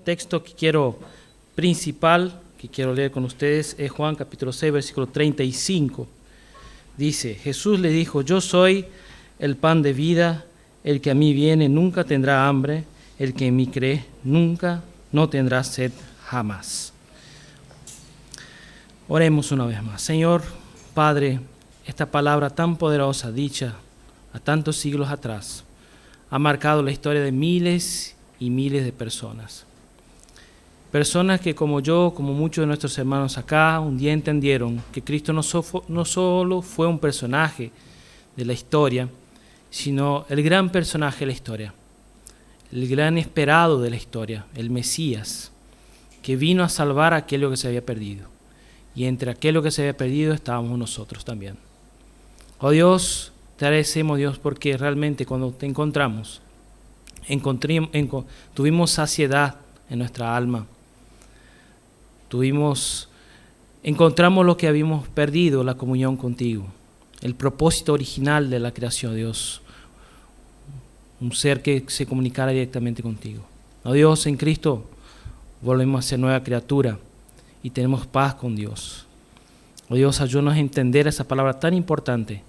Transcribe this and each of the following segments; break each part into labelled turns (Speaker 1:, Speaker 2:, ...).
Speaker 1: texto principal que quiero leer con ustedes es Juan capítulo 6, versículo 35. Dice, Jesús le dijo, yo soy el pan de vida, el que a mí viene nunca tendrá hambre, el que en mí cree nunca no tendrá sed jamás. Oremos una vez más. Señor, Padre, esta palabra tan poderosa, dicha a tantos siglos atrás, ha marcado la historia de miles y miles de personas. Personas que como yo, como muchos de nuestros hermanos acá, un día entendieron que Cristo no solo fue un personaje de la historia, sino el gran personaje de la historia, el gran esperado de la historia, el Mesías, que vino a salvar aquello que se había perdido. Y entre aquello que se había perdido estábamos nosotros también. Oh Dios, te agradecemos, Dios, porque realmente cuando te encontramos, tuvimos saciedad en nuestra alma. Encontramos lo que habíamos perdido, la comunión contigo, el propósito original de la creación, Dios, un ser que se comunicara directamente contigo. Oh Dios, en Cristo volvemos a ser nueva criatura y tenemos paz con Dios. Oh Dios, ayúdanos a entender esa palabra tan importante.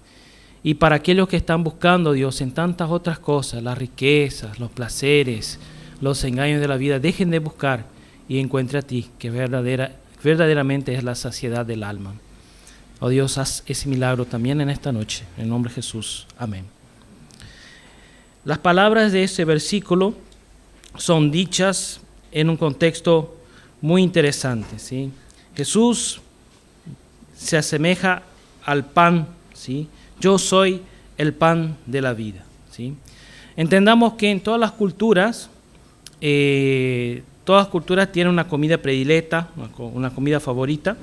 Speaker 1: Y para aquellos que están buscando, Dios, en tantas otras cosas, las riquezas, los placeres, los engaños de la vida, dejen de buscar y encuentre a ti, que verdaderamente es la saciedad del alma. Oh Dios, haz ese milagro también en esta noche, en el nombre de Jesús. Amén. Las palabras de ese versículo son dichas en un contexto muy interesante, ¿sí? Jesús se asemeja al pan, ¿sí? Yo soy el pan de la vida, ¿sí? Entendamos que en todas las culturas tienen una comida predilecta, una comida favorita,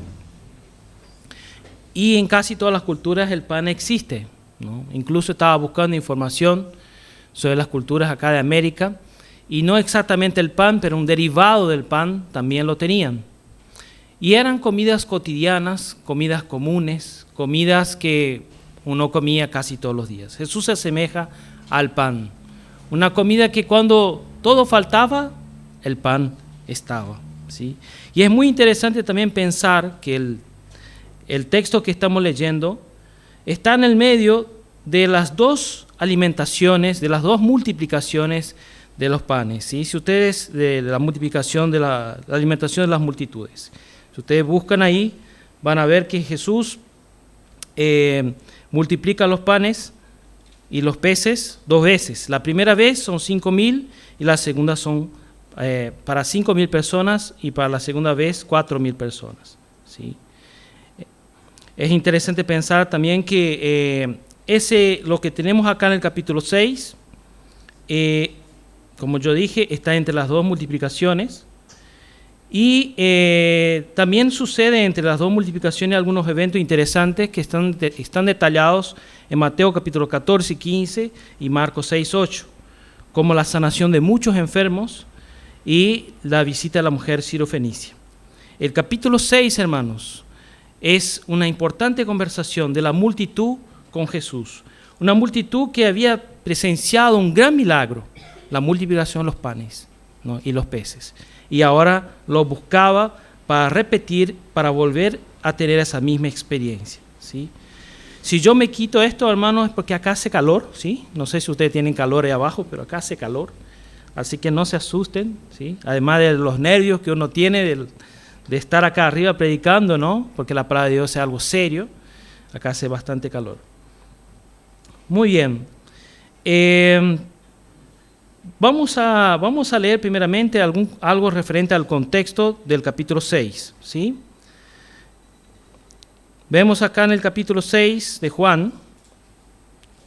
Speaker 1: y en casi todas las culturas el pan existe, ¿no? Incluso estaba buscando información sobre las culturas acá de América, y no exactamente el pan, pero un derivado del pan también lo tenían. Y eran comidas cotidianas, comidas comunes, comidas que uno comía casi todos los días. Jesús se asemeja al pan, una comida que cuando todo faltaba, el pan estaba, ¿sí? Y es muy interesante también pensar que el texto que estamos leyendo está en el medio de las dos alimentaciones, de las dos multiplicaciones de los panes, ¿sí? Si ustedes, de la multiplicación de la alimentación de las multitudes, si ustedes buscan ahí, van a ver que Jesús multiplica los panes y los peces 2 veces. La primera vez son 5,000 y la segunda son para 5,000 personas y para la segunda vez 4,000 personas, ¿sí? Es interesante pensar también que lo que tenemos acá en el capítulo 6, como yo dije, está entre las dos multiplicaciones y también sucede entre las dos multiplicaciones algunos eventos interesantes que están detallados en Mateo capítulo 14 y 15 y Marcos 6, 8, como la sanación de muchos enfermos y la visita de la mujer sirofenicia. El capítulo 6, hermanos, es una importante conversación de la multitud con Jesús. Una multitud que había presenciado un gran milagro, la multiplicación de los panes, ¿no? Y los peces. Y ahora lo buscaba para repetir, para volver a tener esa misma experiencia, ¿sí? Si yo me quito esto, hermanos, es porque acá hace calor, ¿sí? No sé si ustedes tienen calor ahí abajo, pero acá hace calor. Así que no se asusten, ¿sí? Además de los nervios que uno tiene de estar acá arriba predicando, ¿no? Porque la palabra de Dios es algo serio. Acá hace bastante calor. Muy bien. Vamos a leer primeramente algo referente al contexto del capítulo 6, ¿sí? Vemos acá en el capítulo 6 de Juan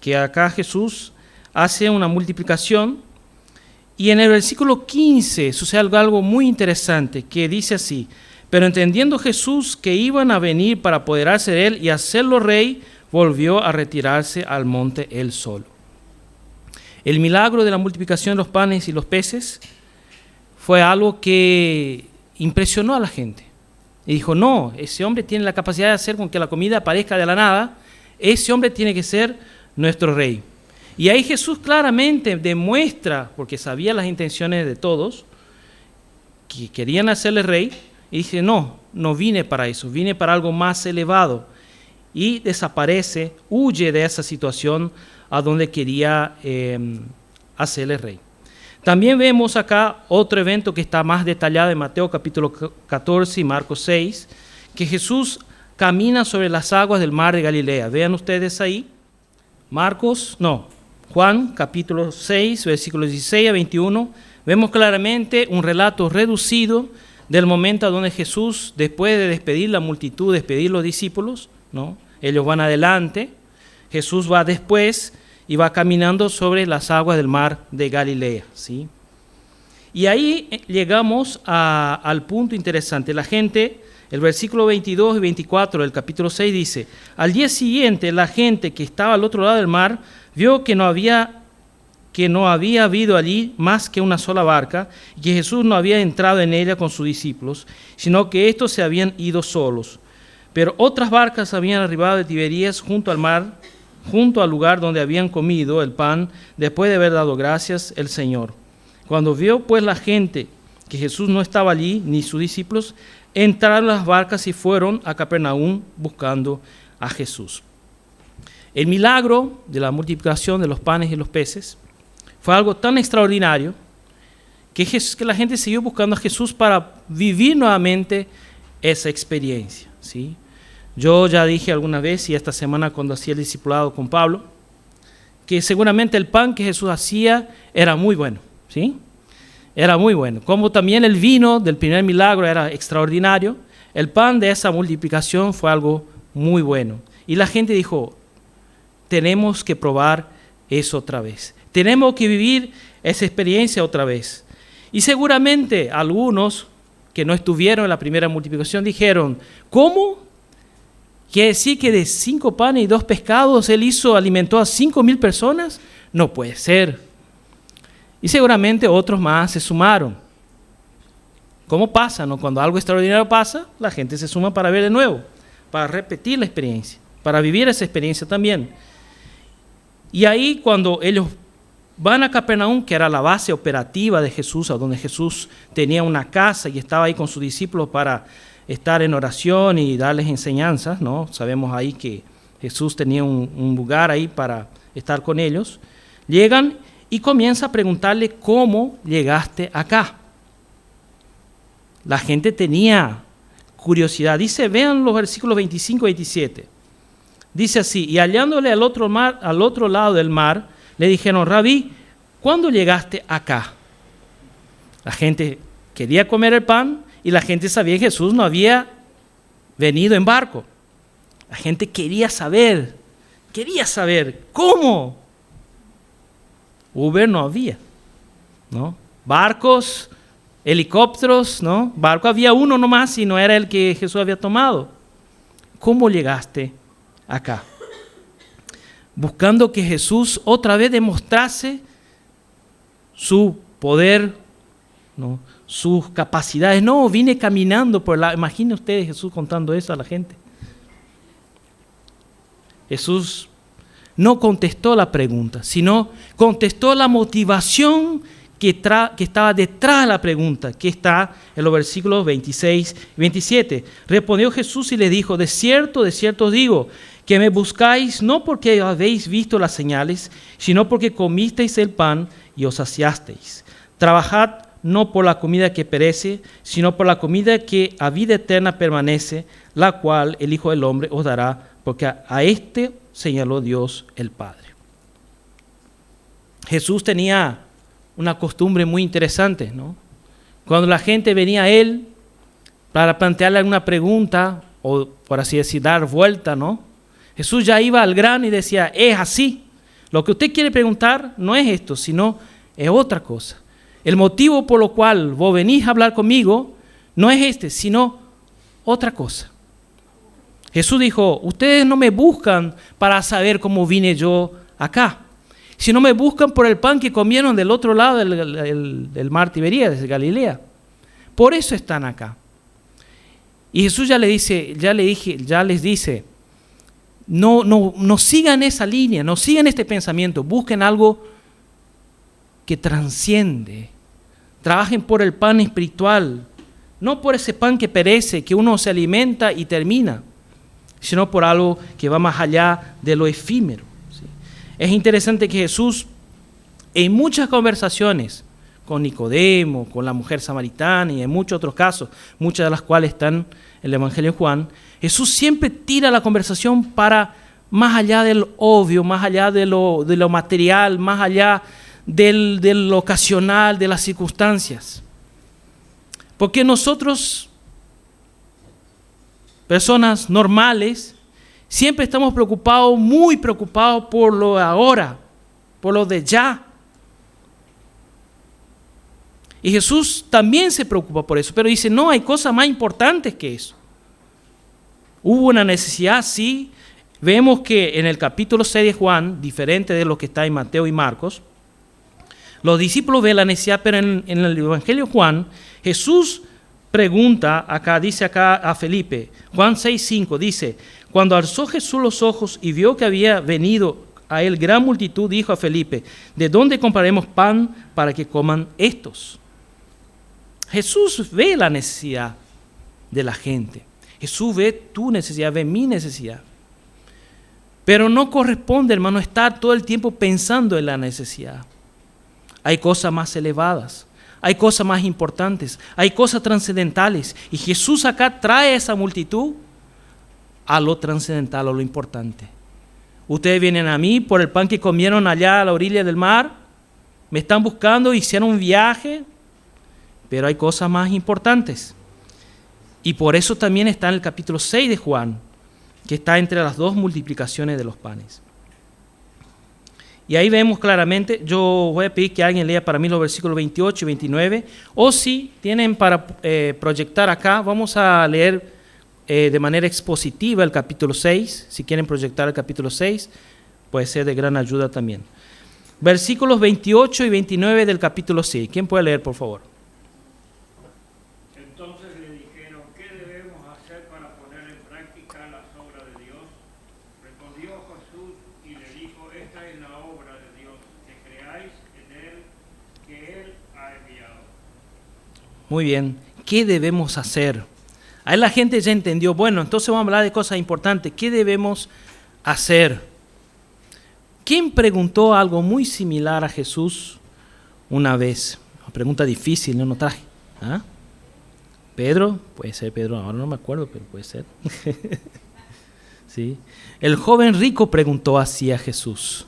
Speaker 1: que acá Jesús hace una multiplicación. Y en el versículo 15 sucede algo muy interesante que dice así: pero entendiendo Jesús que iban a venir para apoderarse de él y hacerlo rey, volvió a retirarse al monte él solo. El milagro de la multiplicación de los panes y los peces fue algo que impresionó a la gente. Y dijo, no, ese hombre tiene la capacidad de hacer con que la comida aparezca de la nada, ese hombre tiene que ser nuestro rey. Y ahí Jesús claramente demuestra, porque sabía las intenciones de todos, que querían hacerle rey, y dice, no vine para eso, vine para algo más elevado. Y desaparece, huye de esa situación a donde quería hacerle rey. También vemos acá otro evento que está más detallado en Mateo capítulo 14 y Marcos 6, que Jesús camina sobre las aguas del mar de Galilea. Vean ustedes ahí, Juan capítulo 6, versículos 16 a 21, vemos claramente un relato reducido del momento donde Jesús, después de despedir la multitud, despedir los discípulos, ¿no? Ellos van adelante, Jesús va después y va caminando sobre las aguas del mar de Galilea, ¿sí? Y ahí llegamos al punto interesante. La gente, el versículo 22 y 24 del capítulo 6 dice, al día siguiente la gente que estaba al otro lado del mar vio que no había habido allí más que una sola barca, y que Jesús no había entrado en ella con sus discípulos, sino que estos se habían ido solos. Pero otras barcas habían arribado de Tiberías junto al mar, junto al lugar donde habían comido el pan, después de haber dado gracias el Señor. Cuando vio pues la gente que Jesús no estaba allí, ni sus discípulos, entraron las barcas y fueron a Capernaum buscando a Jesús. El milagro de la multiplicación de los panes y los peces fue algo tan extraordinario que la gente siguió buscando a Jesús para vivir nuevamente esa experiencia, ¿sí? Yo ya dije alguna vez, y esta semana cuando hacía el discipulado con Pablo, que seguramente el pan que Jesús hacía era muy bueno, ¿sí? Era muy bueno. Como también el vino del primer milagro era extraordinario, el pan de esa multiplicación fue algo muy bueno. Y la gente dijo, tenemos que probar eso otra vez. Tenemos que vivir esa experiencia otra vez. Y seguramente algunos que no estuvieron en la primera multiplicación dijeron, ¿cómo? ¿Quiere decir que de 5 panes y 2 pescados él alimentó a 5,000 personas? No puede ser. Y seguramente otros más se sumaron. ¿Cómo pasa, no? Cuando algo extraordinario pasa, la gente se suma para ver de nuevo, para repetir la experiencia, para vivir esa experiencia también. Y ahí cuando ellos van a Capernaum, que era la base operativa de Jesús, a donde Jesús tenía una casa y estaba ahí con sus discípulos para estar en oración y darles enseñanzas, ¿no? Sabemos ahí que Jesús tenía un lugar ahí para estar con ellos. Llegan y comienza a preguntarle, ¿cómo llegaste acá? La gente tenía curiosidad. Dice, vean los versículos 25 y 27. Dice así, y hallándole al otro lado del mar, le dijeron, Rabí, ¿cuándo llegaste acá? La gente quería comer el pan y la gente sabía que Jesús no había venido en barco. La gente quería saber, ¿cómo? Uber no había, ¿no? Barcos, helicópteros, ¿no? Barco había uno nomás y no era el que Jesús había tomado. ¿Cómo llegaste acá? Buscando que Jesús otra vez demostrase su poder, ¿no? Sus capacidades. No, vine caminando por la... Imaginen ustedes Jesús contando eso a la gente. Jesús no contestó la pregunta, sino contestó la motivación que estaba detrás de la pregunta, que está en los versículos 26 y 27. Respondió Jesús y le dijo, de cierto os digo, que me buscáis no porque habéis visto las señales, sino porque comisteis el pan y os saciasteis. Trabajad no por la comida que perece, sino por la comida que a vida eterna permanece, la cual el Hijo del Hombre os dará, porque a este señaló Dios el Padre. Jesús tenía una costumbre muy interesante, ¿no? Cuando la gente venía a él para plantearle alguna pregunta, o por así decir, dar vuelta, ¿no? Jesús ya iba al grano y decía, es así. Lo que usted quiere preguntar no es esto, sino es otra cosa. El motivo por lo cual vos venís a hablar conmigo no es este, sino otra cosa. Jesús dijo, ustedes no me buscan para saber cómo vine yo acá, sino me buscan por el pan que comieron del otro lado del mar Tiberías, desde Galilea. Por eso están acá. Y Jesús ya les dice, no sigan esa línea, no sigan este pensamiento, busquen algo que transciende Trabajen por el pan espiritual, no por ese pan que perece, que uno se alimenta y termina, sino por algo que va más allá de lo efímero. ¿Sí? Es interesante que Jesús, en muchas conversaciones con Nicodemo, con la mujer samaritana y en muchos otros casos, muchas de las cuales están en el Evangelio de Juan, Jesús siempre tira la conversación para más allá del obvio, más allá de lo material, más allá del ocasional, de las circunstancias. Porque nosotros, personas normales, siempre estamos preocupados, muy preocupados por lo de ahora, por lo de ya. Y Jesús también se preocupa por eso, pero dice, no, hay cosas más importantes que eso. Hubo una necesidad, sí. Vemos que en el capítulo 6 de Juan, diferente de lo que está en Mateo y Marcos, los discípulos ven la necesidad, pero en el Evangelio de Juan, Jesús pregunta, dice acá a Felipe, Juan 6:5, dice, cuando alzó Jesús los ojos y vio que había venido a él gran multitud, dijo a Felipe, ¿de dónde compraremos pan para que coman estos? Jesús ve la necesidad de la gente. Jesús ve tu necesidad, ve mi necesidad. Pero no corresponde, hermano, estar todo el tiempo pensando en la necesidad. Hay cosas más elevadas, hay cosas más importantes, hay cosas trascendentales. Y Jesús acá trae a esa multitud a lo trascendental, a lo importante. Ustedes vienen a mí por el pan que comieron allá a la orilla del mar, me están buscando, hicieron un viaje, pero hay cosas más importantes. Y por eso también está en el capítulo 6 de Juan, que está entre las dos multiplicaciones de los panes. Y ahí vemos claramente, yo voy a pedir que alguien lea para mí los versículos 28 y 29, o si tienen para proyectar acá, vamos a leer de manera expositiva el capítulo 6, si quieren proyectar el capítulo 6, puede ser de gran ayuda también. Versículos 28 y 29 del capítulo 6, ¿quién puede leer, por favor?
Speaker 2: Entonces le dijeron, ¿qué debemos hacer para poner en práctica las obras de Dios? Respondió Jesús y le dijo, esta es la obra de Dios, que creáis en Él, que Él ha enviado.
Speaker 1: Muy bien, ¿qué debemos hacer? Ahí la gente ya entendió, bueno, entonces vamos a hablar de cosas importantes, ¿qué debemos hacer? ¿Quién preguntó algo muy similar a Jesús una vez? Una pregunta difícil, no traje. ¿Ah? Pedro, puede ser Pedro, ahora no me acuerdo, pero puede ser. ¿Sí? El joven rico preguntó así a Jesús.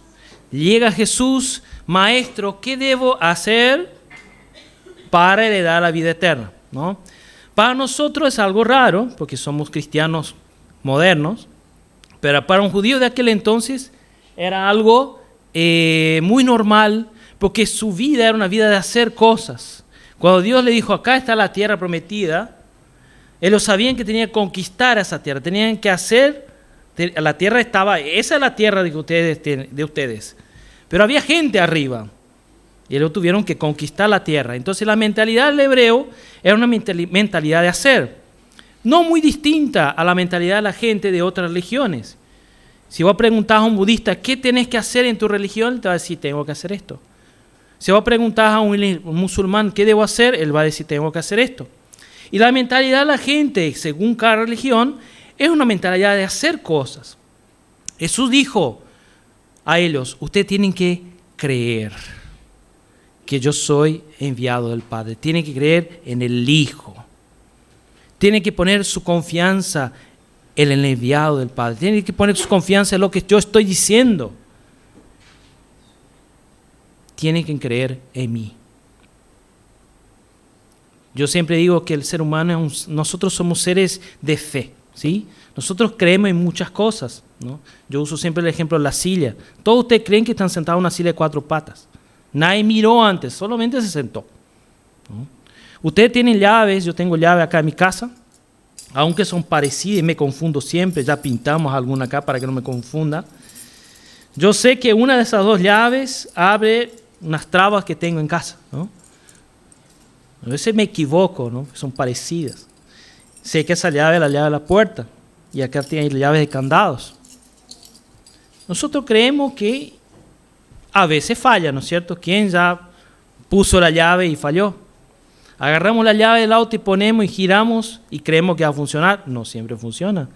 Speaker 1: Llega Jesús, maestro, ¿qué debo hacer para heredar la vida eterna? ¿No? Para nosotros es algo raro, porque somos cristianos modernos, pero para un judío de aquel entonces era algo muy normal, porque su vida era una vida de hacer cosas. Cuando Dios le dijo, acá está la tierra prometida, ellos sabían que tenían que conquistar esa tierra, tenían que hacer, la tierra estaba, esa es la tierra de ustedes, pero había gente arriba, y ellos tuvieron que conquistar la tierra. Entonces la mentalidad del hebreo era una mentalidad de hacer, no muy distinta a la mentalidad de la gente de otras religiones. Si vos preguntás a un budista, ¿qué tenés que hacer en tu religión? Él te va a decir, tengo que hacer esto. Si vos preguntás a un musulmán, ¿qué debo hacer? Él va a decir, tengo que hacer esto. Y la mentalidad de la gente, según cada religión, es una mentalidad de hacer cosas. Jesús dijo a ellos, ustedes tienen que creer que yo soy enviado del Padre. Tienen que creer en el Hijo. Tienen que poner su confianza en el enviado del Padre. Tienen que poner su confianza en lo que yo estoy diciendo. Tienen que creer en mí. Yo siempre digo que el ser humano, nosotros somos seres de fe, ¿sí? Nosotros creemos en muchas cosas, ¿no? Yo uso siempre el ejemplo de la silla. Todos ustedes creen que están sentados en una silla de 4 patas. Nadie miró antes, solamente se sentó, ¿no? Ustedes tienen llaves, yo tengo llave acá en mi casa, aunque son parecidas y me confundo siempre, ya pintamos alguna acá para que no me confunda. Yo sé que una de esas 2 llaves abre unas trabas que tengo en casa, ¿no? A veces me equivoco, ¿no? Son parecidas. Sé que esa llave es la llave de la puerta y acá tiene llaves de candados. Nosotros creemos que a veces falla, ¿no es cierto? ¿Quién ya puso la llave y falló? Agarramos la llave del auto y ponemos y giramos y creemos que va a funcionar. No siempre funciona.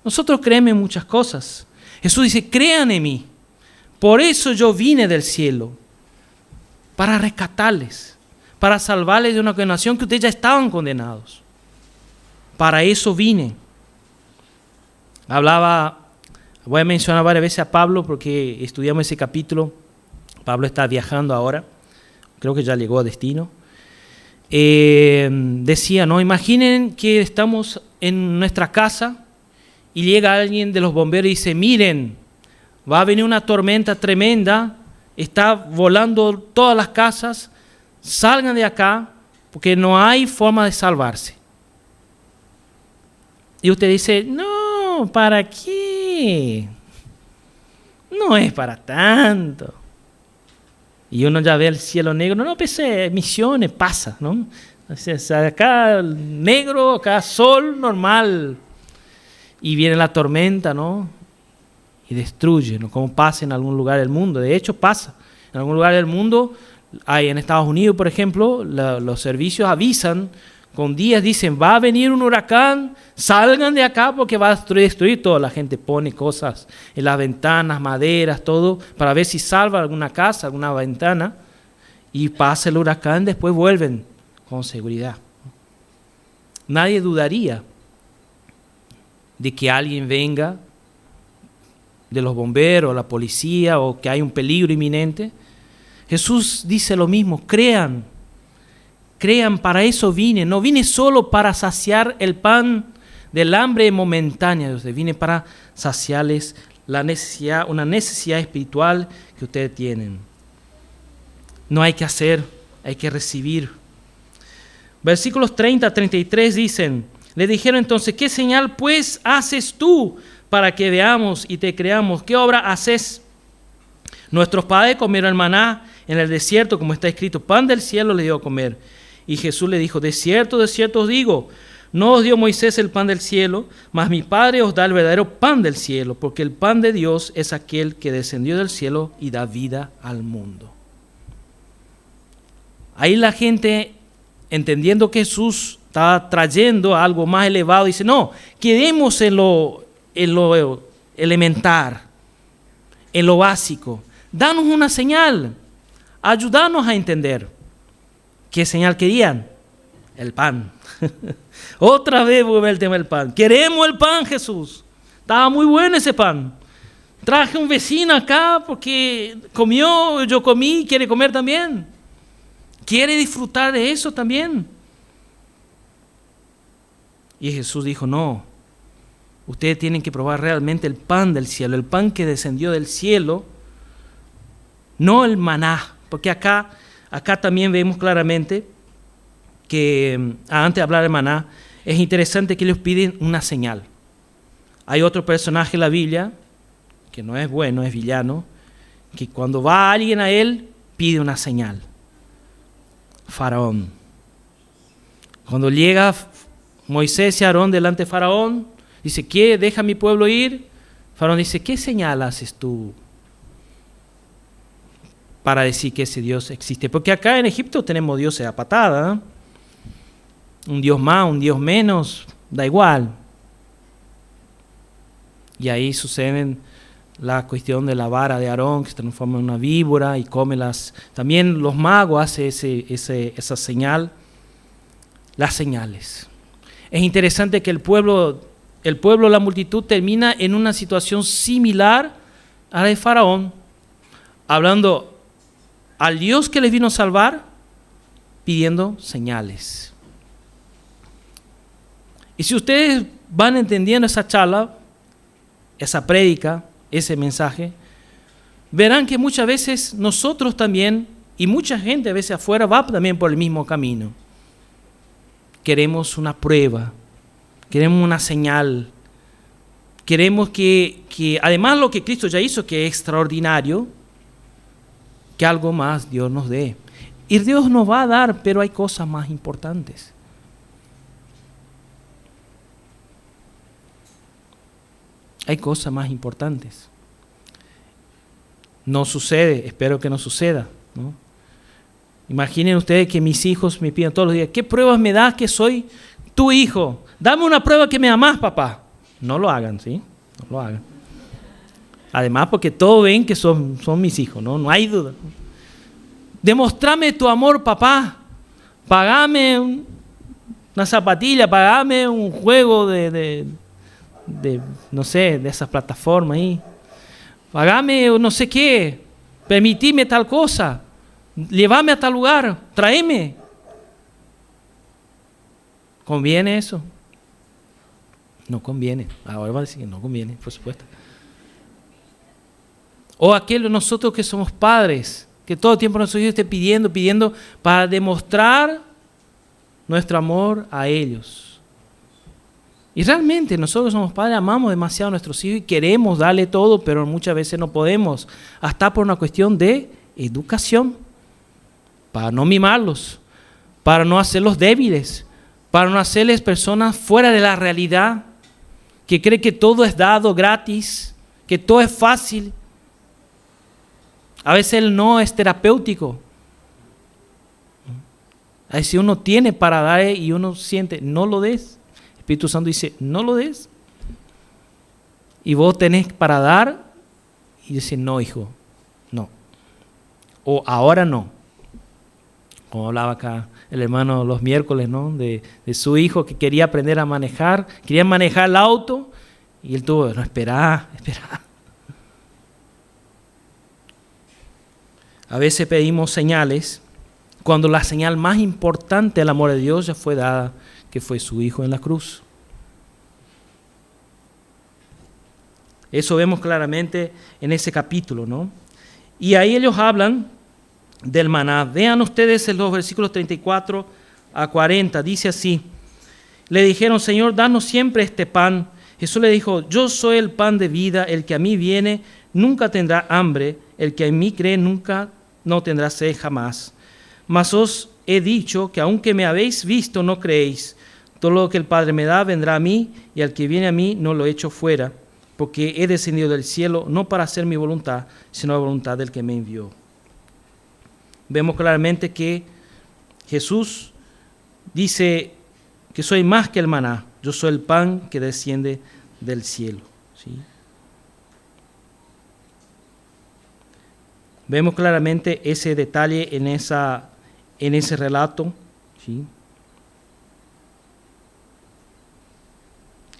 Speaker 1: Nosotros creemos en muchas cosas. Jesús dice, crean en mí. Por eso yo vine del cielo, para rescatarles, para salvarles de una condenación que ustedes ya estaban condenados. Para eso vine. Voy a mencionar varias veces a Pablo porque estudiamos ese capítulo. Pablo está viajando ahora, creo que ya llegó a destino. Decía, ¿no? Imaginen que estamos en nuestra casa y llega alguien de los bomberos y dice, miren, va a venir una tormenta tremenda, está volando todas las casas, salgan de acá porque no hay forma de salvarse. Y usted dice, no, ¿para qué? No es para tanto. Y uno ya ve el cielo negro, no, pues misiones, pasa, ¿no? O sea, acá negro, acá sol normal. Y viene la tormenta, ¿no? Y destruye, ¿no? Como pasa en algún lugar del mundo. De hecho, pasa. En algún lugar del mundo, hay en Estados Unidos, por ejemplo, los servicios avisan, con días dicen, va a venir un huracán, salgan de acá porque va a destruir todo. La gente pone cosas en las ventanas, maderas, todo, para ver si salva alguna casa, alguna ventana. Y pasa el huracán, después vuelven con seguridad. Nadie dudaría de que alguien venga de los bomberos, la policía, o que hay un peligro inminente. Jesús dice lo mismo, crean, para eso vine. No vine solo para saciar el pan del hambre momentánea de ustedes, vine para saciarles una necesidad espiritual que ustedes tienen. No hay que hacer, hay que recibir. Versículos 30 a 33 dicen, le dijeron entonces, ¿qué señal pues haces tú para que veamos y te creamos? ¿Qué obra haces? Nuestros padres comieron el maná en el desierto, como está escrito, pan del cielo les dio a comer. Y Jesús le dijo, de cierto os digo, no os dio Moisés el pan del cielo, mas mi Padre os da el verdadero pan del cielo, porque el pan de Dios es aquel que descendió del cielo y da vida al mundo. Ahí la gente, entendiendo que Jesús estaba trayendo algo más elevado, dice, no, quedemos en lo elementar, en lo básico. Danos una señal, ayúdanos a entender. ¿Qué señal querían? El pan. Otra vez vuelve el tema del pan. Queremos el pan, Jesús. Estaba muy bueno ese pan. Traje un vecino acá porque comió, yo comí, quiere comer también. Quiere disfrutar de eso también. Y Jesús dijo, no, ustedes tienen que probar realmente el pan del cielo, el pan que descendió del cielo, no el maná, porque acá también vemos claramente que antes de hablar de maná, es interesante que ellos piden una señal. Hay otro personaje en la Biblia, que no es bueno, es villano, que cuando va alguien a él, pide una señal. Faraón. Cuando llega Moisés y Aarón delante de Faraón, dice, ¿qué? ¿Deja a mi pueblo ir? Faraón dice, ¿qué señal haces tú para decir que ese Dios existe? Porque acá en Egipto tenemos dioses a patada, ¿eh? Un Dios más, un Dios menos, da igual. Y ahí sucede la cuestión de la vara de Aarón, que se transforma en una víbora y come las... También los magos hacen esa señal, las señales. Es interesante que el pueblo, la multitud, termina en una situación similar a la de Faraón, hablando al Dios que les vino a salvar, pidiendo señales. Y si ustedes van entendiendo esa charla, esa prédica, ese mensaje, verán que muchas veces nosotros también, y mucha gente a veces afuera va también por el mismo camino. Queremos una prueba, queremos una señal, queremos que además lo que Cristo ya hizo, que es extraordinario, que algo más Dios nos dé. Y Dios nos va a dar, pero hay cosas más importantes. Hay cosas más importantes. No sucede, espero que no suceda, ¿no? Imaginen ustedes que mis hijos me piden todos los días, ¿qué pruebas me das que soy tu hijo? Dame una prueba que me amás, papá. No lo hagan, ¿sí? No lo hagan. Además, porque todos ven que son mis hijos, ¿no? No hay duda. Demostrame tu amor, papá. Pagame una zapatilla, pagame un juego de no sé, de esas plataformas ahí. Pagame no sé qué. Permitime tal cosa. Llévame a tal lugar. Tráeme. ¿Conviene eso? No conviene. Ahora va a decir que no conviene, por supuesto. O aquellos nosotros que somos padres, que todo el tiempo nuestros hijos estén pidiendo para demostrar nuestro amor a ellos. Y realmente nosotros somos padres, amamos demasiado a nuestros hijos y queremos darle todo, pero muchas veces no podemos, hasta por una cuestión de educación, para no mimarlos, para no hacerlos débiles, para no hacerles personas fuera de la realidad, que creen que todo es dado gratis, que todo es fácil. A veces el no es terapéutico. A veces uno tiene para dar y uno siente, no lo des. El Espíritu Santo dice, no lo des. Y vos tenés para dar y dice, no, hijo, no. O ahora no. Como hablaba acá el hermano los miércoles, ¿no? De su hijo que quería aprender a manejar, quería manejar el auto y él tuvo, no, espera. A veces pedimos señales cuando la señal más importante del amor de Dios ya fue dada, que fue su Hijo en la cruz. Eso vemos claramente en ese capítulo, ¿no? Y ahí ellos hablan del maná. Vean ustedes en los versículos 34 a 40, dice así. Le dijeron, Señor, danos siempre este pan. Jesús le dijo, yo soy el pan de vida, el que a mí viene nunca tendrá hambre, el que en mí cree nunca no tendrá sed jamás. Mas os he dicho que aunque me habéis visto no creéis. Todo lo que el Padre me da vendrá a mí, y al que viene a mí no lo echo fuera, porque he descendido del cielo no para hacer mi voluntad, sino la voluntad del que me envió. Vemos claramente que Jesús dice que soy más que el maná, yo soy el pan que desciende del cielo, ¿sí? Vemos claramente ese detalle en ese relato, ¿sí?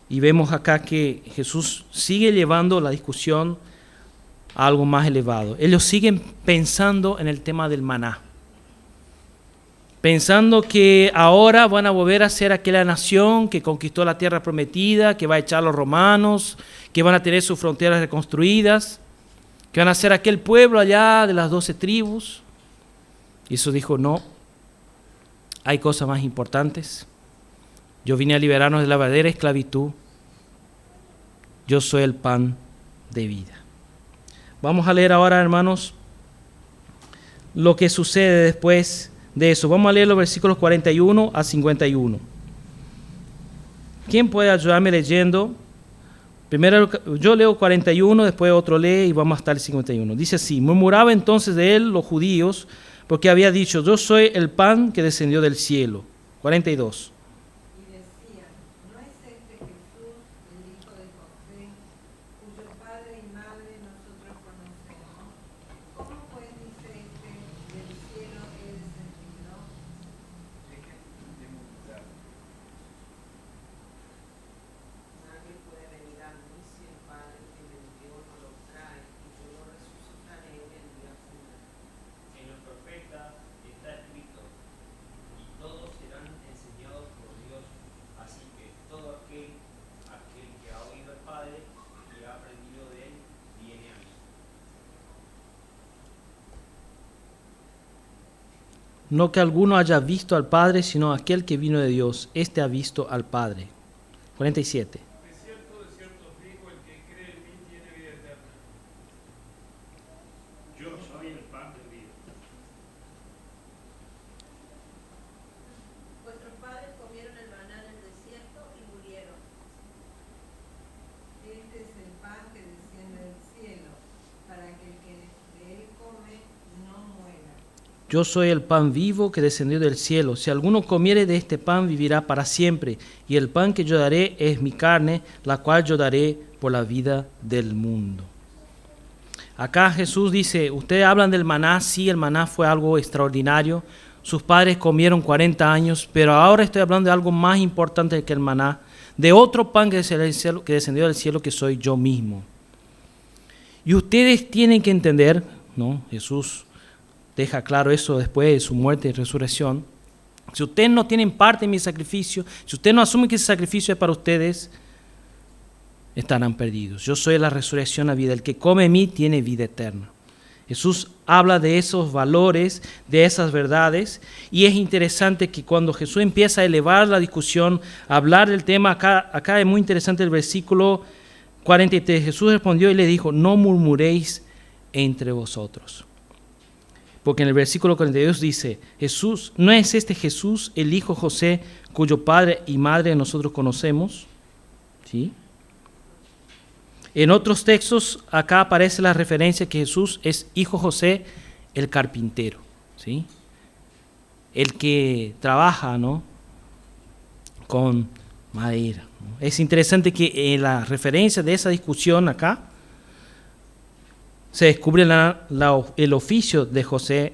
Speaker 1: Y vemos acá que Jesús sigue llevando la discusión a algo más elevado. Ellos siguen pensando en el tema del maná, pensando que ahora van a volver a ser aquella nación que conquistó la tierra prometida, que va a echar a los romanos, que van a tener sus fronteras reconstruidas, que van a ser aquel pueblo allá de las 12 tribus. Y Jesús dijo, no, hay cosas más importantes. Yo vine a liberarnos de la verdadera esclavitud. Yo soy el pan de vida. Vamos a leer ahora, hermanos, lo que sucede después de eso. Vamos a leer los versículos 41 a 51. ¿Quién puede ayudarme leyendo? Primero yo leo 41, después otro lee y vamos hasta el 51. Dice así, murmuraba entonces de él los judíos, porque había dicho, yo soy el pan que descendió del cielo. 42.
Speaker 3: Y decían, ¿no es este Jesús, el hijo de José, cuyo padre y madre nosotros conocemos? ¿Cómo pues dice este, del cielo he descendido? Nadie puede venir a mí si el Padre que me envió no lo trae, y yo lo resucitaré en el día final.
Speaker 4: En los profetas está escrito, y todos serán enseñados por Dios. Así que todo aquel que ha oído al Padre y ha aprendido de él, viene a mí.
Speaker 1: No que alguno haya visto al Padre, sino aquel que vino de Dios. Este ha visto al Padre. 47.
Speaker 2: De cierto os digo, el que cree en mí tiene vida eterna. Yo soy el pan de vida.
Speaker 3: Vuestros padres comieron el maná en el desierto y murieron. Este es el pan que desciende del cielo, para que el que de él come no muera.
Speaker 1: Yo soy el pan vivo que descendió del cielo. Si alguno comiere de este pan, vivirá para siempre. Y el pan que yo daré es mi carne, la cual yo daré por la vida del mundo. Acá Jesús dice, ustedes hablan del maná, sí, el maná fue algo extraordinario. Sus padres comieron 40 años, pero ahora estoy hablando de algo más importante que el maná, de otro pan que descendió del cielo, que soy yo mismo. Y ustedes tienen que entender, ¿no? Jesús deja claro eso después de su muerte y resurrección. Si ustedes no tienen parte en mi sacrificio, si ustedes no asumen que ese sacrificio es para ustedes, estarán perdidos. Yo soy la resurrección, la vida. El que come en mí tiene vida eterna. Jesús habla de esos valores, de esas verdades, y es interesante que cuando Jesús empieza a elevar la discusión, a hablar del tema, acá es muy interesante el versículo 43. Jesús respondió y le dijo, no murmuréis entre vosotros. Porque en el versículo 42 dice, Jesús, ¿no es este Jesús el hijo José, cuyo padre y madre nosotros conocemos? ¿Sí? En otros textos, acá aparece la referencia que Jesús es hijo José, el carpintero, ¿sí? El que trabaja, ¿no?, con madera, ¿no? Es interesante que en la referencia de esa discusión acá se descubre el oficio de José,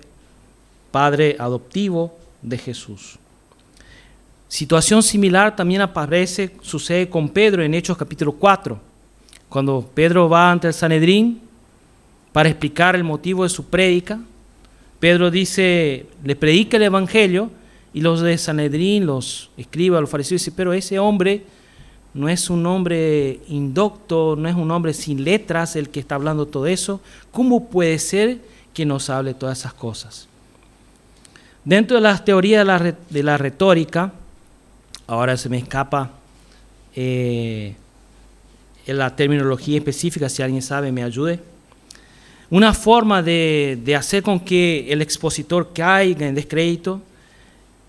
Speaker 1: padre adoptivo de Jesús. Situación similar también sucede con Pedro en Hechos capítulo 4. Cuando Pedro va ante el Sanedrín para explicar el motivo de su prédica, Pedro dice, le predica el evangelio, y los de Sanedrín, los escribas, los fariseos, dicen, pero ese hombre no es un hombre indocto, no es un hombre sin letras el que está hablando todo eso. ¿Cómo puede ser que nos hable todas esas cosas? Dentro de las teorías de la retórica, ahora se me escapa la terminología específica, si alguien sabe me ayude. Una forma de hacer con que el expositor caiga en descrédito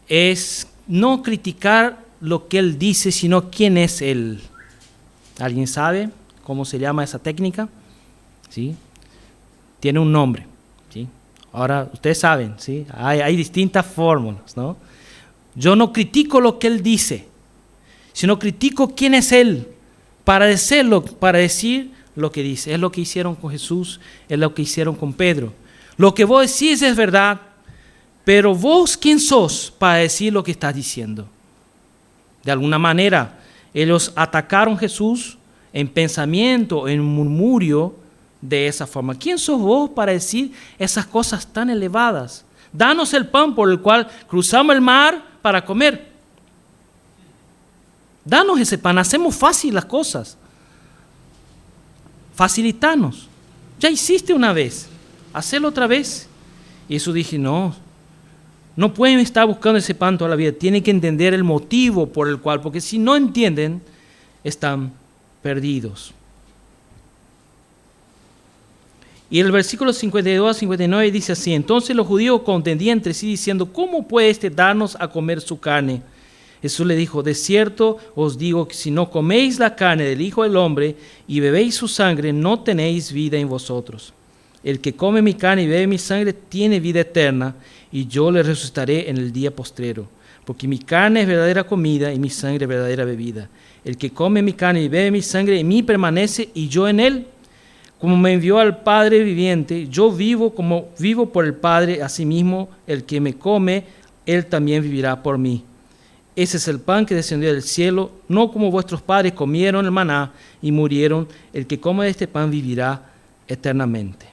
Speaker 1: es no criticar lo que él dice, sino quién es él. ¿Alguien sabe cómo se llama esa técnica? ¿Sí? Tiene un nombre, ¿sí? Ahora, ustedes saben, ¿sí? Hay distintas fórmulas, ¿no? Yo no critico lo que él dice, sino critico quién es él, para decir lo que dice. Es lo que hicieron con Jesús, es lo que hicieron con Pedro. Lo que vos decís es verdad, pero vos, ¿quién sos para decir lo que estás diciendo? De alguna manera, ellos atacaron a Jesús en pensamiento, en murmurio, de esa forma. ¿Quién sos vos para decir esas cosas tan elevadas? Danos el pan por el cual cruzamos el mar para comer. Danos ese pan, hacemos fácil las cosas. Facilitanos. Ya hiciste una vez, hacelo otra vez. Y eso dije, no pueden estar buscando ese pan toda la vida. Tienen que entender el motivo por el cual, porque si no entienden, están perdidos. Y el versículo 52 a 59 dice así, entonces los judíos contendían entre sí diciendo, ¿cómo puede éste darnos a comer su carne? Jesús le dijo, de cierto os digo que si no coméis la carne del Hijo del Hombre y bebéis su sangre, no tenéis vida en vosotros. El que come mi carne y bebe mi sangre tiene vida eterna, y yo le resucitaré en el día postrero. Porque mi carne es verdadera comida y mi sangre verdadera bebida. El que come mi carne y bebe mi sangre en mí permanece y yo en él. Como me envió al Padre viviente, yo vivo como vivo por el Padre, asimismo el que me come, él también vivirá por mí. Ese es el pan que descendió del cielo, no como vuestros padres comieron el maná y murieron. El que come de este pan vivirá eternamente.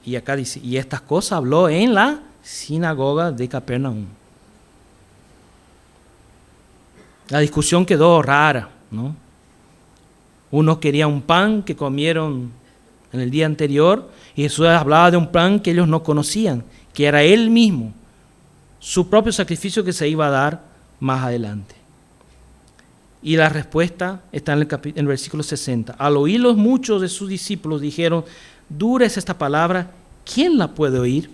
Speaker 1: Y acá dice, y estas cosas habló en la sinagoga de Capernaum. La discusión quedó rara, ¿no? Unos querían un pan que comieron en el día anterior y Jesús hablaba de un pan que ellos no conocían, que era Él mismo, su propio sacrificio que se iba a dar más adelante. Y la respuesta está en el versículo 60. Al oírlo muchos de sus discípulos dijeron, dura es esta palabra, ¿quién la puede oír?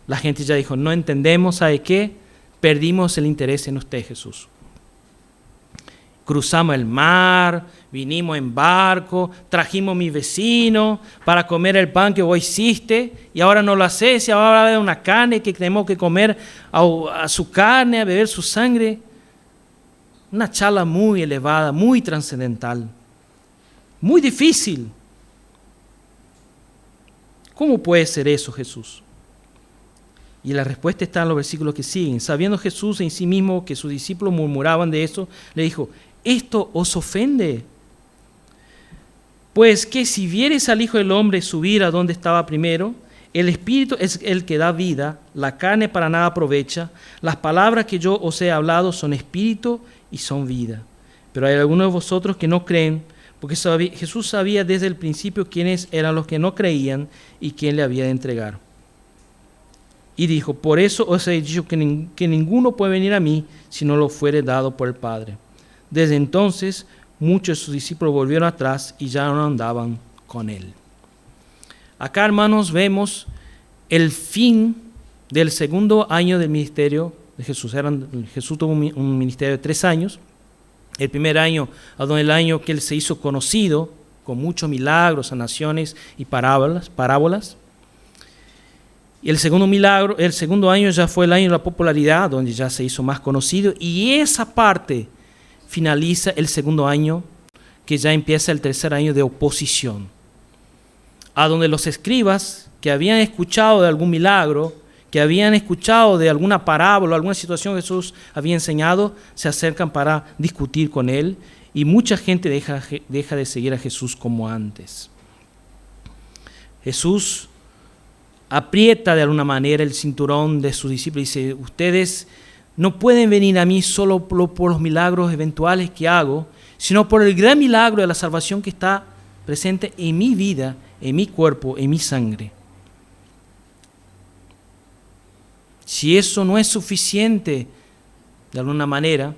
Speaker 1: La gente ya dijo, no entendemos, ¿sabe qué? Perdimos el interés en usted, Jesús. Cruzamos el mar, vinimos en barco, trajimos a mi vecino para comer el pan que vos hiciste y ahora no lo haces y ahora hay una carne que tenemos que comer a su carne, a beber su sangre. Una charla muy elevada, muy trascendental, muy difícil. ¿Cómo puede ser eso, Jesús? Y la respuesta está en los versículos que siguen. Sabiendo Jesús en sí mismo que sus discípulos murmuraban de eso, le dijo: ¿esto os ofende? Pues que si vieres al Hijo del Hombre subir a donde estaba primero, el Espíritu es el que da vida, la carne para nada aprovecha. Las palabras que yo os he hablado son espíritu y son vida. Pero hay algunos de vosotros que no creen, porque Jesús sabía desde el principio quiénes eran los que no creían y quién le había de entregar. Y dijo: por eso os he dicho que ninguno puede venir a mí si no lo fuere dado por el Padre. Desde entonces muchos de sus discípulos volvieron atrás y ya no andaban con él. Acá, hermanos, vemos el fin del segundo año del ministerio de Jesús. Jesús tuvo un ministerio de 3 años. El primer año, el año que él se hizo conocido, con muchos milagros, sanaciones y parábolas. Y el segundo año ya fue el año de la popularidad, donde ya se hizo más conocido. Y esa parte finaliza el segundo año, que ya empieza el tercer año de oposición, a donde los escribas que habían escuchado de algún milagro, que habían escuchado de alguna parábola, alguna situación que Jesús había enseñado, se acercan para discutir con él, y mucha gente deja de seguir a Jesús como antes. Jesús aprieta de alguna manera el cinturón de sus discípulos y dice: ustedes no pueden venir a mí solo por los milagros eventuales que hago, sino por el gran milagro de la salvación que está presente en mi vida, en mi cuerpo, en mi sangre. Si eso no es suficiente, de alguna manera,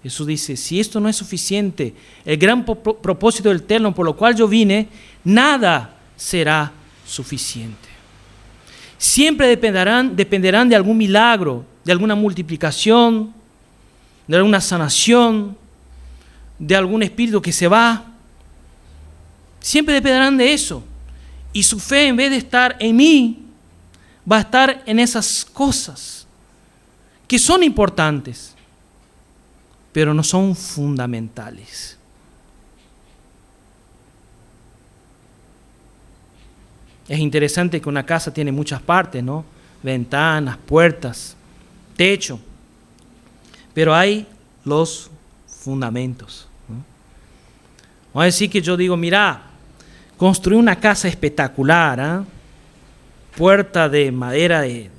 Speaker 1: Jesús dice: si esto no es suficiente, el gran propósito del eterno por lo cual yo vine, nada será suficiente. Siempre dependerán de algún milagro, de alguna multiplicación, de alguna sanación, de algún espíritu que se va. Siempre dependerán de eso. Y su fe, en vez de estar en mí, va a estar en esas cosas que son importantes, pero no son fundamentales. Es interesante que una casa tiene muchas partes, ¿no? Ventanas, puertas, techo. Pero hay los fundamentos, ¿no? Vamos a decir que yo digo: mira, construí una casa espectacular, ¿eh? Puerta de madera de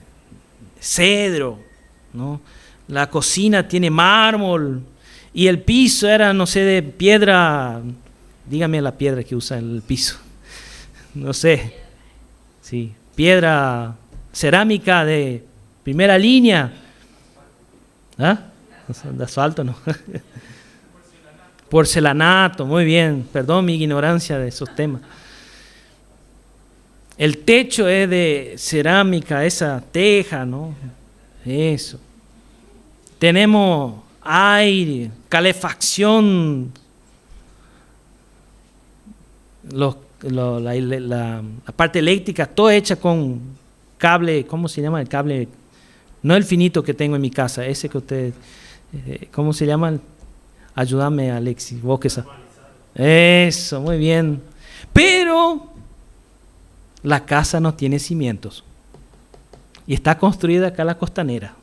Speaker 1: cedro, ¿no? La cocina tiene mármol y el piso era, no sé, de piedra. Dígame la piedra que usa el piso. No sé. Sí, piedra, cerámica de primera línea. ¿Ah? De asfalto, no. Porcelanato, muy bien. Perdón mi ignorancia de esos temas. El techo es de cerámica, esa teja, ¿no? Eso. Tenemos aire, calefacción, la parte eléctrica, todo hecha con cable. ¿Cómo se llama el cable? No el finito que tengo en mi casa, ese que ustedes, ¿cómo se llama? Ayúdame, Alexis, vos que sabes. Eso, muy bien. Pero la casa no tiene cimientos y está construida acá en la costanera.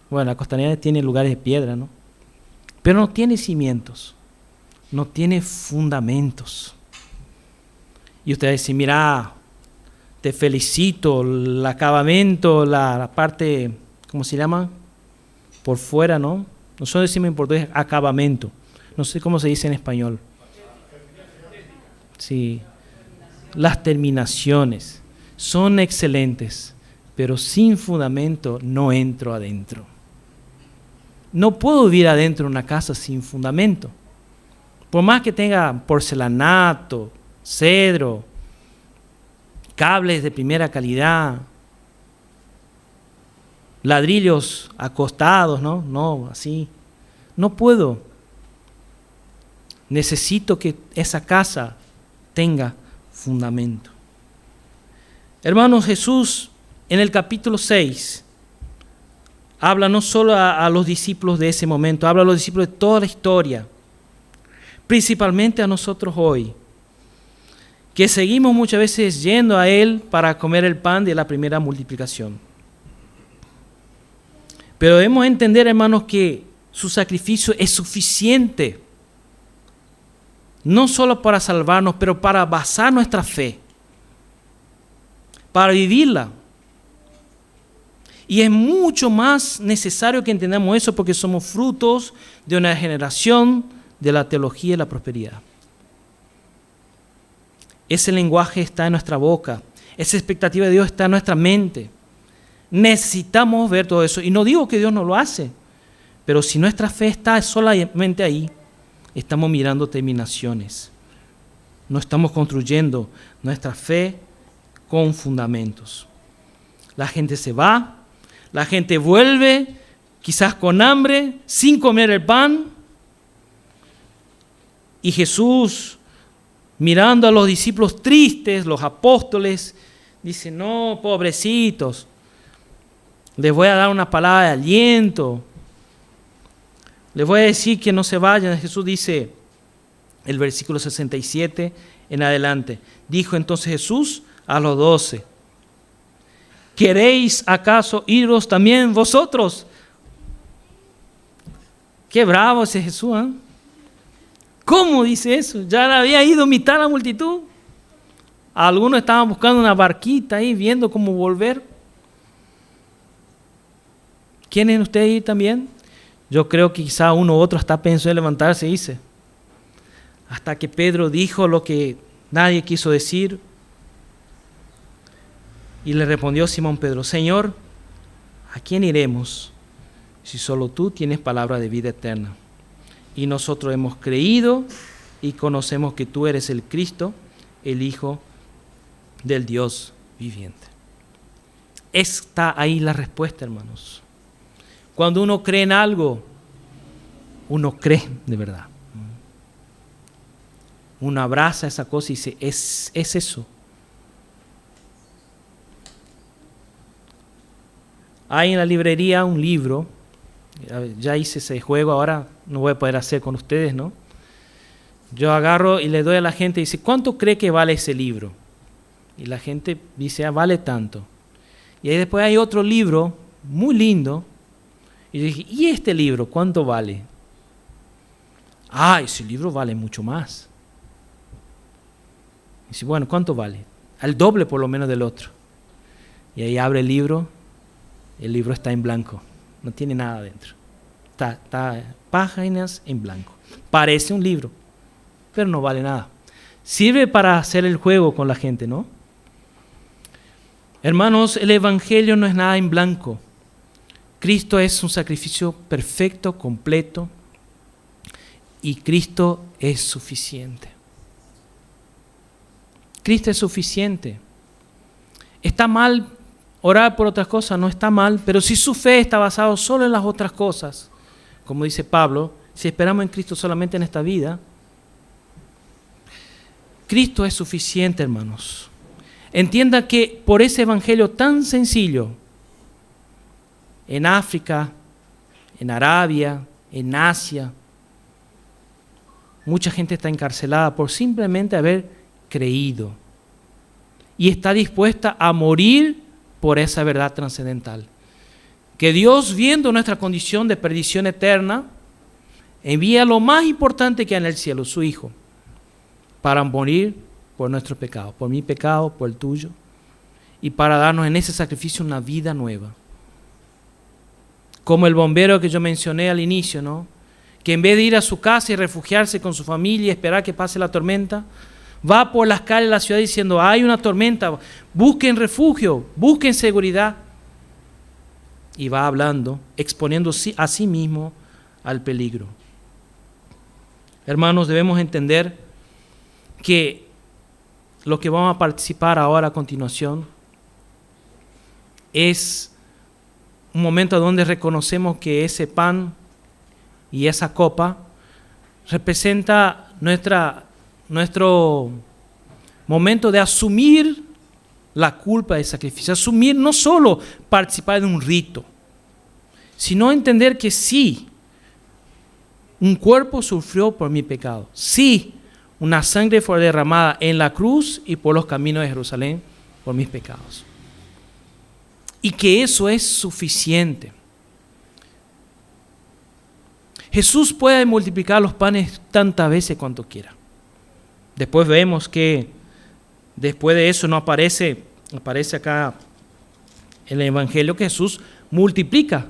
Speaker 1: Bueno, la costanera tiene lugares de piedra, ¿no? Pero no tiene cimientos, no tiene fundamentos. Y usted dice: mira, te felicito, el acabamento, la parte, ¿cómo se llama? Por fuera, ¿no? Nosotros decimos en portugués acabamento. No sé cómo se dice en español. Sí. Las terminaciones son excelentes, pero sin fundamento no entro adentro. No puedo vivir adentro de una casa sin fundamento. Por más que tenga porcelanato, cedro, cables de primera calidad, ladrillos acostados, ¿no? No, así, no puedo. Necesito que esa casa tenga fundamento. Hermanos, Jesús en el capítulo 6 habla no solo a los discípulos de ese momento, habla a los discípulos de toda la historia, principalmente a nosotros hoy, que seguimos muchas veces yendo a Él para comer el pan de la primera multiplicación. Pero debemos entender, hermanos, que su sacrificio es suficiente, no solo para salvarnos, pero para basar nuestra fe, para vivirla. Y es mucho más necesario que entendamos eso porque somos frutos de una generación de la teología y la prosperidad. Ese lenguaje está en nuestra boca, esa expectativa de Dios está en nuestra mente. Necesitamos ver todo eso. Y no digo que Dios no lo hace, pero si nuestra fe está solamente ahí, estamos mirando terminaciones. No estamos construyendo nuestra fe con fundamentos. La gente se va, la gente vuelve, quizás con hambre, sin comer el pan. Y Jesús, mirando a los discípulos tristes, los apóstoles, dice, no, pobrecitos, les voy a dar una palabra de aliento. Les voy a decir que no se vayan. Jesús dice, el versículo 67 en adelante, dijo entonces Jesús a los 12, ¿queréis acaso iros también vosotros? Qué bravo ese Jesús, ¿eh? ¿Cómo dice eso? Ya había ido mitad de la multitud. Algunos estaban buscando una barquita ahí, viendo cómo volver. ¿Quieren ustedes ir también? Yo creo que quizá uno u otro hasta pensó en levantarse y irse. Hasta que Pedro dijo lo que nadie quiso decir. Y le respondió Simón Pedro, Señor, ¿a quién iremos si solo tú tienes palabra de vida eterna? Y nosotros hemos creído y conocemos que tú eres el Cristo, el Hijo del Dios viviente. Está ahí la respuesta, hermanos. Cuando uno cree en algo, uno cree de verdad. Uno abraza esa cosa y dice, es eso. Hay en la librería un libro, ya hice ese juego, ahora no voy a poder hacer con ustedes, ¿no? Yo agarro y le doy a la gente y dice, ¿cuánto cree que vale ese libro? Y la gente dice, vale tanto. Y ahí después hay otro libro muy lindo. Y yo dije, ¿y este libro cuánto vale? Ese libro vale mucho más. Y dice, bueno, ¿cuánto vale? Al doble por lo menos del otro. Y ahí abre el libro está en blanco, no tiene nada dentro. Está páginas en blanco. Parece un libro, pero no vale nada. Sirve para hacer el juego con la gente, ¿no? Hermanos, el Evangelio no es nada en blanco. Cristo es un sacrificio perfecto, completo, y Cristo es suficiente. Cristo es suficiente. Está mal orar por otras cosas, no está mal, pero si su fe está basada solo en las otras cosas, como dice Pablo, si esperamos en Cristo solamente en esta vida, Cristo es suficiente, hermanos. Entienda que por ese evangelio tan sencillo, en África, en Arabia, en Asia, mucha gente está encarcelada por simplemente haber creído y está dispuesta a morir por esa verdad trascendental. Que Dios, viendo nuestra condición de perdición eterna, envía lo más importante que hay en el cielo, su Hijo, para morir por nuestro pecado, por mi pecado, por el tuyo, y para darnos en ese sacrificio una vida nueva. Como el bombero que yo mencioné al inicio, ¿no? Que en vez de ir a su casa y refugiarse con su familia y esperar que pase la tormenta, va por las calles de la ciudad diciendo, hay una tormenta, busquen refugio, busquen seguridad. Y va hablando, exponiendo a sí mismo al peligro. Hermanos, debemos entender que lo que vamos a participar ahora a continuación es un momento donde reconocemos que ese pan y esa copa representa nuestro momento de asumir la culpa del sacrificio. Asumir, no solo participar de un rito, sino entender que sí, un cuerpo sufrió por mi pecado. Sí, una sangre fue derramada en la cruz y por los caminos de Jerusalén por mis pecados. Y que eso es suficiente. Jesús puede multiplicar los panes tantas veces cuanto quiera. Después vemos que después de eso no aparece acá en el Evangelio que Jesús multiplica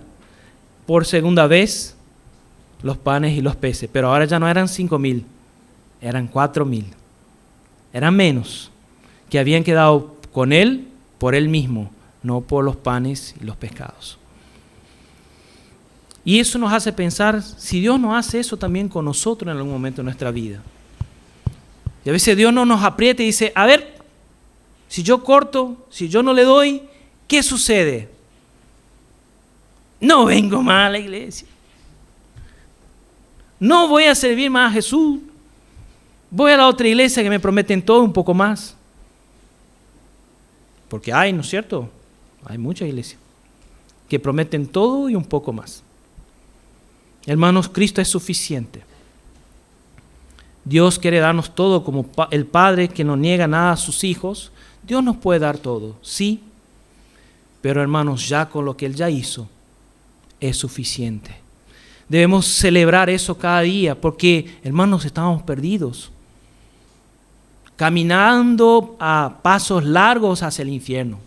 Speaker 1: por segunda vez los panes y los peces. Pero ahora ya no eran 5,000, eran 4,000. Eran menos que habían quedado con Él por Él mismo, no por los panes y los pescados. Y eso nos hace pensar si Dios no hace eso también con nosotros en algún momento de nuestra vida. Y a veces Dios no nos aprieta y dice, a ver, si yo corto, si yo no le doy, ¿qué sucede? No vengo más a la iglesia. No voy a servir más a Jesús. Voy a la otra iglesia que me prometen todo un poco más. Porque hay, ¿no es cierto? Hay muchas iglesias que prometen todo y un poco más. Hermanos, Cristo es suficiente. Dios quiere darnos todo como el Padre que no niega nada a sus hijos. Dios nos puede dar todo, sí. Pero hermanos, ya con lo que Él ya hizo, es suficiente. Debemos celebrar eso cada día porque, hermanos, estábamos perdidos. Caminando a pasos largos hacia el infierno.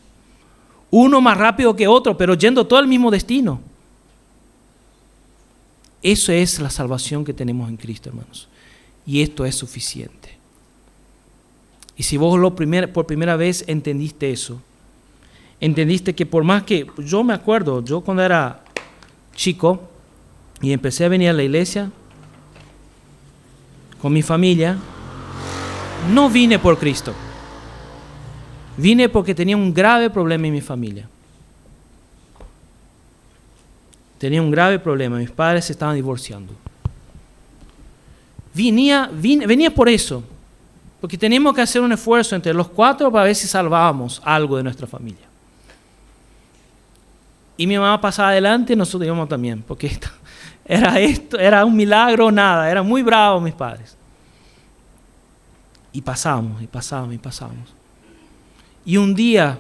Speaker 1: Uno más rápido que otro, pero yendo todo al mismo destino. Eso es la salvación que tenemos en Cristo, hermanos. Y esto es suficiente. Y si vos por primera vez entendiste eso, entendiste que por más que, yo me acuerdo, yo cuando era chico y empecé a venir a la iglesia con mi familia, no vine por Cristo. Vine porque tenía un grave problema en mi familia. Tenía un grave problema, mis padres se estaban divorciando. Venía por eso, porque teníamos que hacer un esfuerzo entre los 4 para ver si salvábamos algo de nuestra familia. Y mi mamá pasaba adelante y nosotros íbamos también, porque era un milagro o nada, eran muy bravos mis padres. Y pasábamos. Y un día,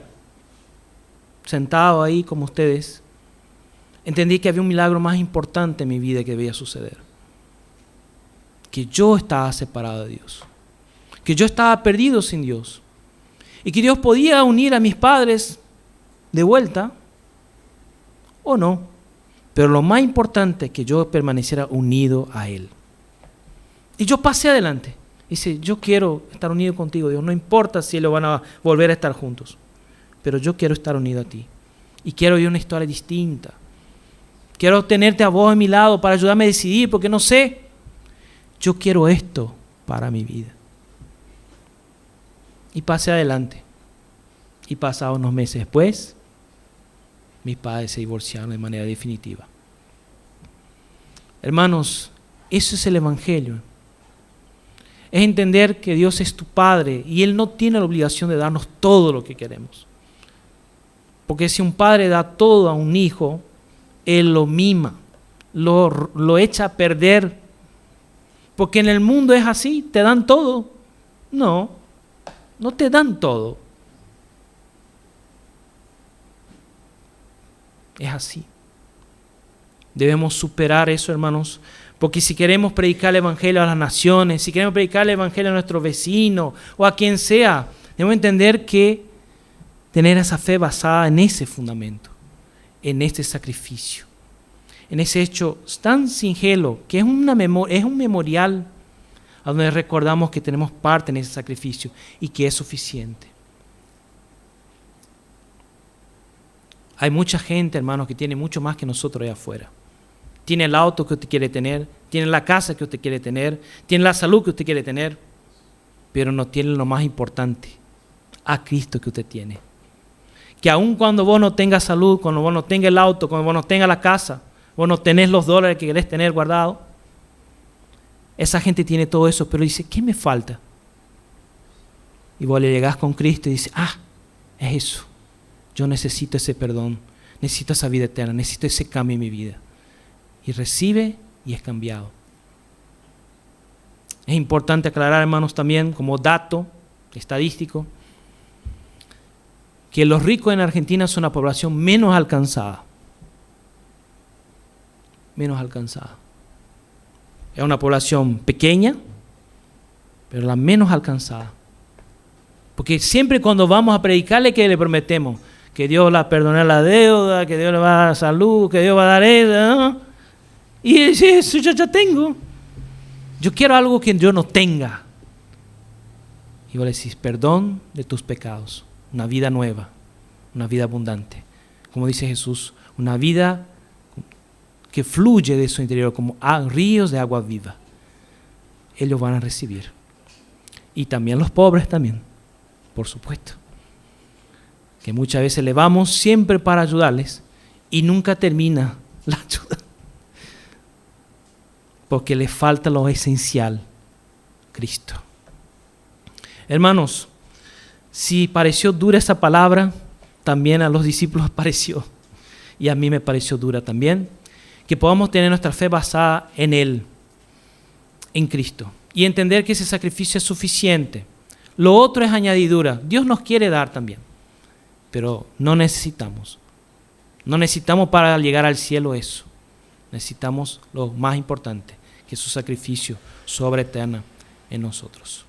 Speaker 1: sentado ahí como ustedes, entendí que había un milagro más importante en mi vida que debía suceder. Que yo estaba separado de Dios. Que yo estaba perdido sin Dios. Y que Dios podía unir a mis padres de vuelta o no. Pero lo más importante es que yo permaneciera unido a Él. Y yo pasé adelante. Dice, yo quiero estar unido contigo, Dios. No importa si lo van a volver a estar juntos. Pero yo quiero estar unido a ti. Y quiero vivir una historia distinta. Quiero tenerte a vos a mi lado para ayudarme a decidir, porque no sé. Yo quiero esto para mi vida. Y pasé adelante. Y pasados unos meses después, mis padres se divorciaron de manera definitiva. Hermanos, eso es el Evangelio. Es entender que Dios es tu Padre y Él no tiene la obligación de darnos todo lo que queremos. Porque si un padre da todo a un hijo, Él lo mima, lo echa a perder. Porque en el mundo es así, te dan todo. No te dan todo. Es así. Debemos superar eso, hermanos, porque si queremos predicar el Evangelio a las naciones, si queremos predicar el Evangelio a nuestro vecino o a quien sea, debemos entender que tener esa fe basada en ese fundamento, en este sacrificio, en ese hecho tan singelo que es un memorial a donde recordamos que tenemos parte en ese sacrificio y que es suficiente. Hay mucha gente, hermanos, que tiene mucho más que nosotros allá afuera. Tiene el auto que usted quiere tener, tiene la casa que usted quiere tener, tiene la salud que usted quiere tener, pero no tiene lo más importante, a Cristo que usted tiene. Que aun cuando vos no tengas salud, cuando vos no tengas el auto, cuando vos no tengas la casa, Vos no tenés los dólares que querés tener guardados. Esa gente tiene todo eso, pero dice, ¿qué me falta? Y vos le llegás con Cristo y dices, es eso. Yo necesito ese perdón, necesito esa vida eterna, necesito ese cambio en mi vida. Y recibe y es cambiado. Es importante aclarar, hermanos, también como dato estadístico, que los ricos en Argentina son la población menos alcanzada. Menos alcanzada. Es una población pequeña, pero la menos alcanzada. Porque siempre cuando vamos a predicarle, que le prometemos que Dios le va a perdonar la deuda, que Dios le va a dar salud, que Dios va a dar eso, ¿no? Y eso yo ya tengo. Yo quiero algo que yo no tenga. Y vos le decís, perdón de tus pecados, una vida nueva, una vida abundante. Como dice Jesús, una vida que fluye de su interior como ríos de agua viva. Ellos van a recibir. Y también los pobres también, por supuesto. Que muchas veces le vamos siempre para ayudarles y nunca termina la ayuda. Porque les falta lo esencial, Cristo. Hermanos, si pareció dura esa palabra, también a los discípulos pareció. Y a mí me pareció dura también. Que podamos tener nuestra fe basada en Él, en Cristo. Y entender que ese sacrificio es suficiente. Lo otro es añadidura. Dios nos quiere dar también. Pero no necesitamos. No necesitamos para llegar al cielo eso. Necesitamos lo más importante, que es su sacrificio, su obra eterna en nosotros.